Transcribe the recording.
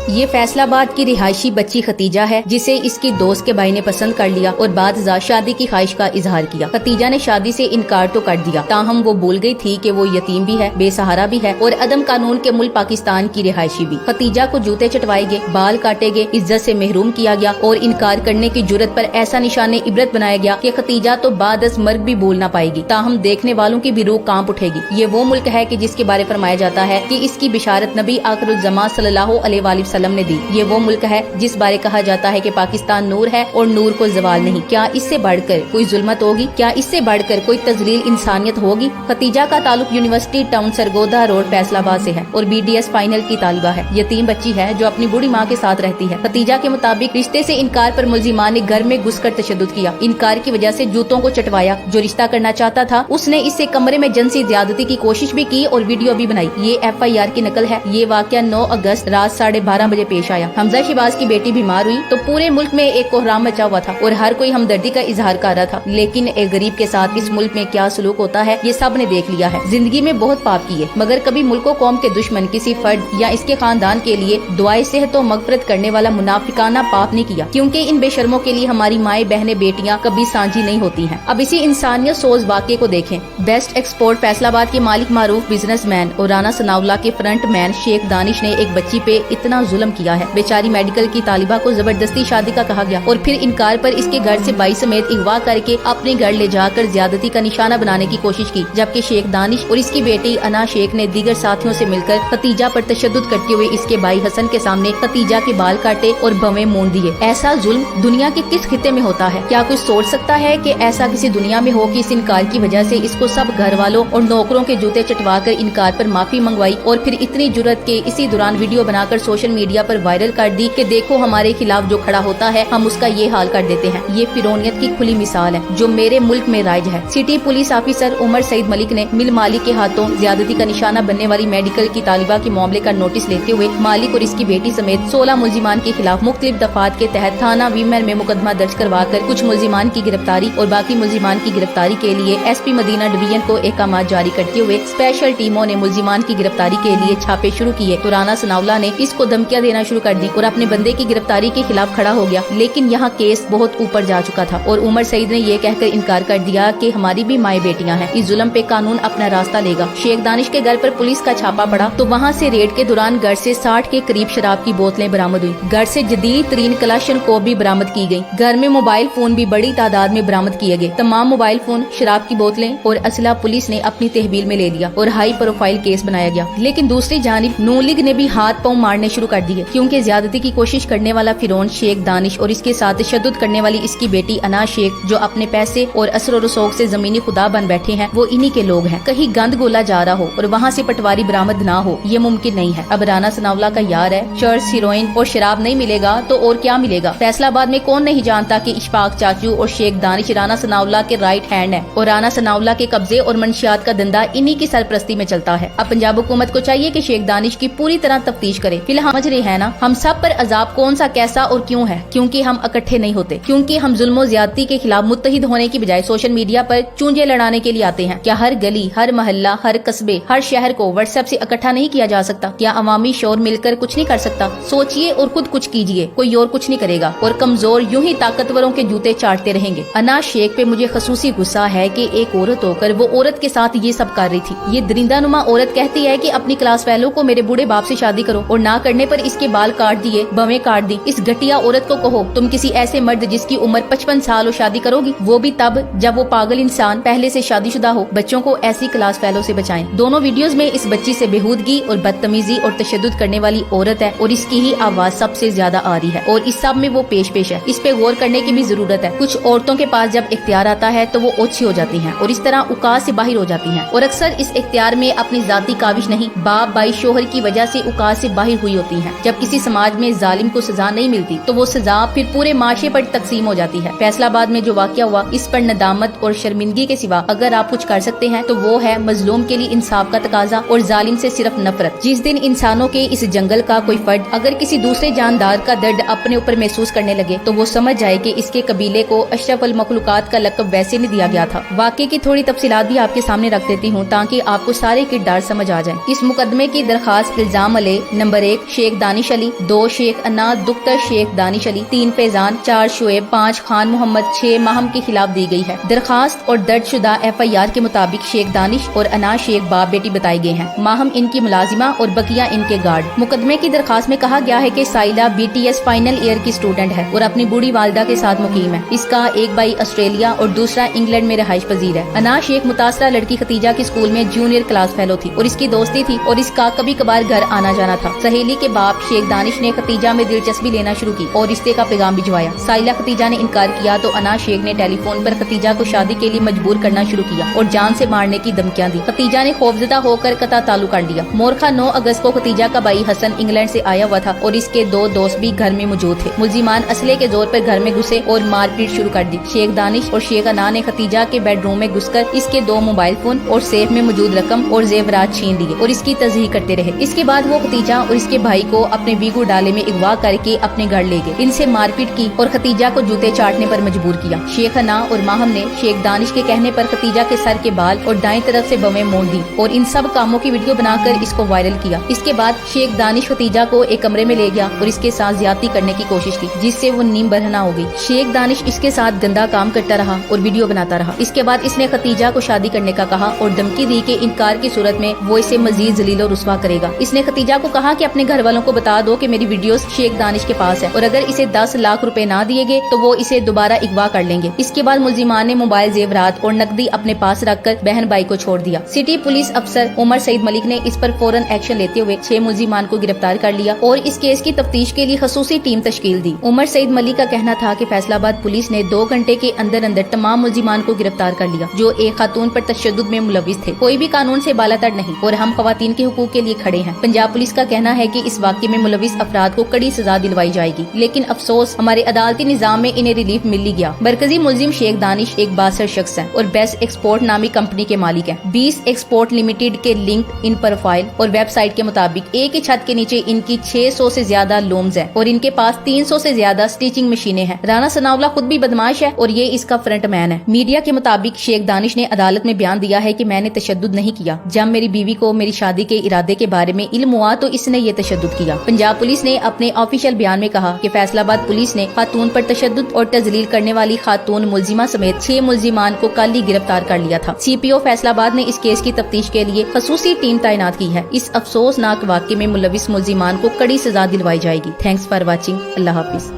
ये फैसलाबाद की रिहायशी बच्ची खतीजा है, जिसे इसकी दोस्त के भाई ने पसंद कर लिया और बाद शादी की ख्वाहिश का इजहार किया। खतीजा ने शादी से इनकार तो कर दिया, ताहम वो भूल गई थी कि वो यतीम भी है, बेसहारा भी है और अदम कानून के मुल्क पाकिस्तान की रिहायशी भी। खतीजा को जूते चटवाए गए, बाल काटे गए, इज्जत से महरूम किया गया और इनकार करने की जुर्रत पर ऐसा निशाने इबरत बनाया गया कि खतीजा तो बादस मर्ग भी बोल ना पाएगी। ताहम देखने वालों की भी रूह कांप उठेगी। ये वो मुल्क है कि जिसके बारे फरमाया जाता है कि इसकी बिशारत नबी आखिरुज़्ज़मा सल्लल्लाहु अलैहि वसल्लम ने दी। ये वो मुल्क है जिस बारे कहा जाता है कि पाकिस्तान नूर है और नूर को ज़वाल नहीं। क्या इससे बढ़कर कोई जुल्मत होगी? क्या इससे बढ़कर कोई तजलील इंसानियत होगी? खतीजा का ताल्लुक university town Sargodha road Faisalabad से है और BDS फाइनल की तालिबा है। यतीम बच्ची है जो अपनी बूढ़ी माँ के साथ रहती है। खतीजा के मुताबिक रिश्ते से इनकार पर मुल्जिमान ने घर में घुसकर तशद्दुद किया। इनकार की वजह से जूतों को चटवाया। जो रिश्ता करना चाहता था उसने इससे कमरे में जिनसी ज्यादती की कोशिश भी की और वीडियो भी बनाई। ये FIR की नकल है। ये वाकया 9 अगस्त रात 12:30 बजे पेश आया। हमजा शहबाज की बेटी बीमार हुई तो पूरे मुल्क में एक कोहराम मचा हुआ था और हर कोई हमदर्दी का इजहार कर रहा था। लेकिन एक गरीब के साथ इस मुल्क में क्या सलूक होता है ये सब ने देख लिया है। जिंदगी में बहुत पाप किए मगर कभी मुल्क कौम के दुश्मन किसी फर्द या इसके खानदान के लिए दुआए सेहत और मगफरत करने वाला मुनाफिकाना पाप नहीं किया, क्योंकि इन बेशर्मों के लिए हमारी माएं बहनें बेटियां कभी साझी नहीं होती हैं। अब इसी इंसानियत सोच वाक़े को देखें। बेस्ट एक्सपोर्ट फैसलाबाद के मालिक मारूफ बिजनेसमैन और राना सनाउल्लाह के फ्रंट मैन शेख दानिश ने एक बच्ची पे इतना जुल्म किया है। बेचारी मेडिकल की तालिबा को जबरदस्ती शादी का कहा गया और फिर इनकार पर इसके घर से भाई समेत अगवा करके अपने घर ले जाकर ज्यादती का निशाना बनाने की कोशिश की, जबकि शेख दानिश और इसकी बेटी अना शेख ने दीगर साथियों से मिलकर खतीजा पर तशद्दुद करते हुए इसके भाई हसन के सामने खतीजा के बाल काटे और भवें मोड़ दिए। ऐसा जुल्म दुनिया के किस खित्ते में होता है? क्या कुछ सोच सकता है कि ऐसा किसी दुनिया में हो कि इस इनकार की वजह से इसको सब घर वालों और नौकरों के जूते चटवा कर इनकार पर माफी मंगवाई और फिर इतनी जुर्रत के इसी दौरान वीडियो बनाकर सोशल मीडिया पर वायरल कर दी कि देखो हमारे खिलाफ जो खड़ा होता है हम उसका ये हाल कर देते हैं। ये फिरौनियत की खुली मिसाल है जो मेरे मुल्क में राइज है। City police officer Umar Saeed Malik ने मिल मालिक के हाथों ज्यादती का निशाना बनने वाली मेडिकल की तालिबा के मामले का नोटिस लेते हुए मालिक और इसकी बेटी समेत 16 मुल्जिमान के खिलाफ मुख्तलिफ दफात के तहत थाना वीमर में मुकदमा दर्ज करवा कर कुछ मुल्जिमान की गिरफ्तारी और बाकी मुल्जिमान की गिरफ्तारी के लिए SP मदीना डिवीजन को अहकामात जारी करते हुए स्पेशल टीमों ने मुल्जिमान की गिरफ्तारी के लिए छापे शुरू किए। तो राना सनाउल्लाह ने इसको धमकियां देना शुरू कर दी और अपने बंदे की गिरफ्तारी के खिलाफ खड़ा हो गया। लेकिन यहाँ केस बहुत ऊपर जा चुका था और उमर सईद ने ये कहकर इनकार कर दिया कि हमारी भी माएं बेटियां हैं। इस जुल्म पे कानून अपना रास्ता लेगा। शेख दानिश के घर पर पुलिस का छापा पड़ा तो वहाँ से रेड के दौरान घर से 60 के करीब शराब की बोतलें बरामद हुई। घर से जदीद तरीन कलाशन को भी बरामद की गयी। घर में मोबाइल फोन भी बड़ी तादाद में बरामद किए गए। तमाम मोबाइल फोन, शराब की बोतलें और असला पुलिस ने अपनी तहवील में ले लिया और हाई प्रोफाइल केस बनाया गया। लेकिन दूसरी जानिब नून लीग ने भी हाथ पांव मारने शुरू कर दिए, क्योंकि ज्यादती की कोशिश करने वाला फिरौन शेख दानिश और इसके साथ तशद्दुद करने वाली इसकी बेटी अना शेख जो अपने पैसे और असर और रसूख से जमीनी खुदा बन बैठे हैं वो इन्हीं के लोग हैं। कहीं गंद गोला जा रहा हो और वहाँ से पटवारी बरामद ना हो ये मुमकिन नहीं है। अब राना सनाउल्लाह का यार है, चर्च, हीरोइन और शराब नहीं मिलेगा तो और क्या मिलेगा? फैसलाबाद में कौन नहीं जानता कि इशफाक चाचू और शेख दानिश राना सनाउल्लाह के राइट हैंड है और राना सनाउल्लाह के कब्जे और मंशियात का धंधा इन्हीं की सरपरस्ती में चलता है। अब पंजाब हुकूमत को चाहिए कि शेख दानिश की पूरी तरह तफ्तीश करे। फिलहाल समझ रहे हैं ना हम सब पर अजाब कौन सा, कैसा और क्यों है? क्योंकि हम इकट्ठे नहीं होते, क्योंकि हम जुल्म ज्यादती के खिलाफ मुत्तहिद होने की बजाय सोशल मीडिया पर चूंजे लड़ाने के लिए आते हैं। क्या हर गली, हर मोहल्ला, हर कस्बे, हर शहर को व्हाट्सएप से इकट्ठा नहीं किया जा सकता? क्या अवामी शोर मिलकर कुछ नहीं कर सकता? सोचिए और खुद कुछ कीजिए, कोई और कुछ नहीं करेगा और कमजोर यूं ही ताकतवरों के जूते चाटते रहेंगे। अना शेख पे मुझे खसूसी गुस्सा है कि एक औरत होकर वो औरत के साथ ये सब कर रही थी। ये दरिंदा नुमा औरत कहती है कि अपनी क्लास फेलो को मेरे बूढ़े बाप से शादी करो और ना करने पर इसके बाल काट दिए, भवें काट दी। इस घटिया औरत को कहो तुम किसी ऐसे मर्द जिसकी उम्र 55 साल और शादी करोगी, वो भी तब जब वो पागल इंसान पहले से शादीशुदा हो। बच्चों को ऐसी क्लास फेलो से बचाएं। दोनों वीडियोस में इस बच्ची से बेहूदगी और बदतमीजी और तशद्दुद करने वाली औरत है और इसकी ही आवाज सबसे ज्यादा आ रही है और इस सब में वो पेश है। इस पे गौर करने की भी जरूरत है। कुछ औरतों के पास जब इख्तियार आता है तो वो ओछी हो जाती हैं और इस तरह औकात से बाहर हो जाती हैं और अक्सर इस इख्तियार में अपनी जाती काविश नहीं, बाप भाई शोहर की वजह से औकात से बाहर हुई होती हैं। जब किसी समाज में जालिम को सजा नहीं मिलती तो वो सजा फिर पूरे माशरे पर तकसीम हो जाती है। फैसलाबाद में जो वाकया हुआ इस पर नदामत और शर्मिंदगी के सिवा अगर आप कुछ कर सकते हैं तो वो है मजलूम के लिए इंसाफ का तकाजा और जालिम से सिर्फ नफरत। जिस दिन इंसानों के इस जंगल का कोई फर्द अगर किसी दूसरे जानदार का दर्द अपने ऊपर महसूस करने लगे तो वो समझ जाए कि इसके कबीले को अशरफुल मखलूकात का लक़ब वैसे नहीं दिया गया था। वाकये की थोड़ी तफसीलात भी आपके सामने रख देती हूँ ताकि आपको सारे किरदार समझ आ जाए। इस मुकदमे की दरखास्त इल्जाम अले नंबर 1 शेख शेख दानिश अली, 2 शेख अनाद दुख्तर शेख दानिश अली, 3 फैजान, 4 शुएब, 5 खान मोहम्मद, 6 माहम के खिलाफ दी गई है। दरखास्त और दर्ज शुदा FIR के मुताबिक शेख दानिश और अनाज शेख बाप बेटी बताए गए हैं। माहम इनकी मुलाजिमा और बकिया इनके गार्ड। मुकदमे की दरखास्त में कहा गया है कि साइला BTS फाइनल ईयर की स्टूडेंट है और अपनी बूढ़ी वालिदा के साथ मुकीम है। इसका एक भाई ऑस्ट्रेलिया और दूसरा इंग्लैंड में रहाइश पजीर है। अनाज शेख मुतासरा लड़की खतीजा की स्कूल में जूनियर क्लास फेलो थी और इसकी दोस्ती थी और इसका कभी कभार घर आना जाना था। सहेली के बाप शेख दानिश ने खतीजा में दिलचस्पी लेना शुरू की और रिश्ते का पैगाम भिजवाया। साइला खतीजा ने इनकार किया तो अनाज शेख ने टेलीफोन पर खतीजा को शादी के लिए मजबूर करना शुरू किया और जान से मारने की धमकियां दी। खतीजा ने खौफजदा होकर कता ताल्लुक काट दिया। मोरखा 9 अगस्त को खतीजा का भाई हसन इंग्लैंड से आया हुआ था और इसके 2 दोस्त भी घर में मौजूद थे। मुलजिमान असले के जोर पर घर में घुसे और मारपीट शुरू कर दी। शेख दानिश और शेख अना ने खतीजा के बेडरूम में घुसकर इसके 2 मोबाइल फोन और सेफ में मौजूद रकम और जेवरात छीन लिए और इसकी तज़हीक करते रहे। इसके बाद वो खतीजा और इसके भाई को अपने वीगो डाले में अगवा करके अपने घर ले गए। इनसे मारपीट की और खतीजा को जूते चाटने पर मजबूर किया। शेख अना और माहम ने शेख दानिश के कहने पर खतीजा के सर के बाल और दाएं तरफ से बवें मोड़ दी और इन सब कामों की वीडियो बनाकर इसको वायरल किया। इसके बाद शेख दानिश खतीजा को एक कमरे में ले गया और इसके साथ ज्यादती करने की कोशिश की जिससे वो नीम बरहना हो गई। शेख दानिश इसके साथ गंदा काम करता रहा और वीडियो बनाता रहा। इसके बाद इसने खतीजा को शादी करने का कहा और धमकी दी कि इनकार की सूरत में वो इसे मजीद जलील और रुस्वा करेगा। इसने खतीजा को कहा कि अपने घर वालों को बता दो कि मेरी वीडियोस शेख दानिश के पास है और अगर इसे 10 लाख रुपए ना दिए गए तो वो इसे दोबारा अगवा कर लेंगे। इसके बाद मुलजिमान ने मोबाइल, जेवरात और नकदी अपने पास रखकर बहन भाई को छोड़ दिया। सिटी पुलिस अफसर उमर सईद मलिक ने इस पर फौरन एक्शन लेते हुए 6 मुलजिमान को गिरफ्तार कर लिया और इस केस की तफ्तीश के लिए खसूसी टीम तश्कील दी। उमर सईद मलिक का कहना था कि फैसलाबाद पुलिस ने 2 घंटे के अंदर अंदर तमाम मुलजिमान को गिरफ्तार कर लिया जो एक खातून पर तशद्दुद में मुलविस थे। कोई भी कानून से बालातर नहीं और हम खवातीन के हुकूक के लिए खड़े हैं। पंजाब पुलिस का कहना है कि इस वाक़े में मुलविस अफराद को कड़ी सजा दिलवाई जाएगी, लेकिन अफसोस हमारे अदालती निजाम में इन्हें रिलीफ मिल गया। मरकजी मुलजिम शेख दानिश एक बासर शख्स है और बेस्ट एक्सपोर्ट नामी कंपनी के मालिक है। 20 एक्सपोर्ट लिमिटेड के लिंक्ड इन प्रोफाइल और वेबसाइट के मुताबिक एक ही छत के नीचे इनकी 600 से ज्यादा लूम्स है और इनके पास 300 से ज्यादा स्टिचिंग मशीनें हैं। राना सनाउल्लाह खुद भी बदमाश है और ये इसका फ्रंट मैन है। मीडिया के मुताबिक शेख दानिश ने अदालत में बयान दिया है कि मैंने तशद्दुद नहीं किया। जब मेरी बीवी को मेरी शादी के इरादे के बारे में इल्म हुआ तो इसने ये तशद्दुद किया। पंजाब पुलिस ने अपने ऑफिशियल बयान में कहा कि फैसलाबाद पुलिस ने खातून पर तशद्दुद और तजलील करने वाली खातून मुलजिमा समेत 6 मुलजिमान को कल ही गिरफ्तार कर लिया था। CPO फैसलाबाद ने इस केस की तफ्तीश के लिए खसूसी टीम तैनात की है। इस अफसोसनाक वाक़े में मुलविस मुलजिमान को कड़ी सजा दिलवाई जाएगी। Thanks for watching. Allah Hafiz.